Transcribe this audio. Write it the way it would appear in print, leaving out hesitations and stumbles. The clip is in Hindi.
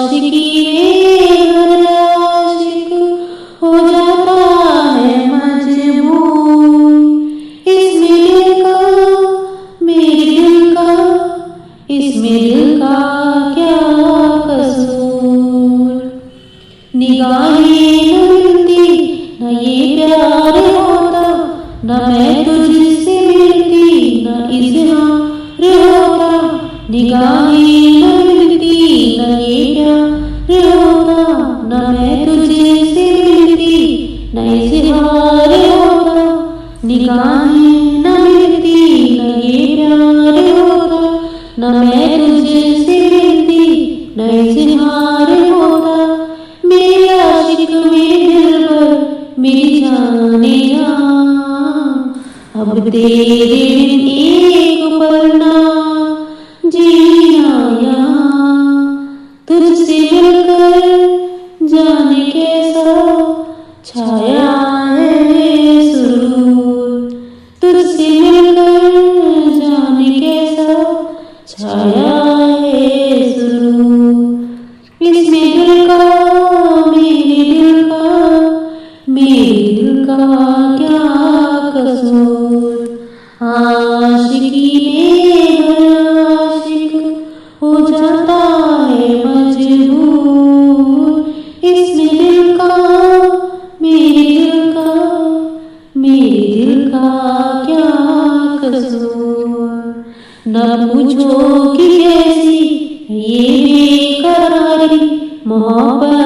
आशिकी में हर आशिक हो जाता है मजबूर। इसमें दिल का, मेरे दिल का, इसमें दिल का क्या कसूर। निगाहें न मिलती न ये प्यार होता, न मैं तुझसे मिलती न इज़हार होता। निगाहें न मिलती न ये प्यार होता, न मैं तुझसे मिलती न इज़हार होता। निगाहें न मिलती न ये प्यार होता, न मैं तुझसे मिलती न इज़हार होता। मेरे आशिक मेरे दिल पर मेरी जाने अब तेरे बिन एक पल ना जीना यहाँ। तुझसे मिलकर जाने कैसा छाया है सुरूर। तुझसे मिलकर जाने कैसा छाया है सुरूर। इसमें दिल का, मेरे दिल का, मेरे दिल का क्या कसूर। आशिकी में हर आशिक हो जाता है मजबूर। इसमें दिल का, मेरे दिल का, मेरे दिल का क्या कसूर। न पूछो कि कैसी ये बेकरारी मोहब्बत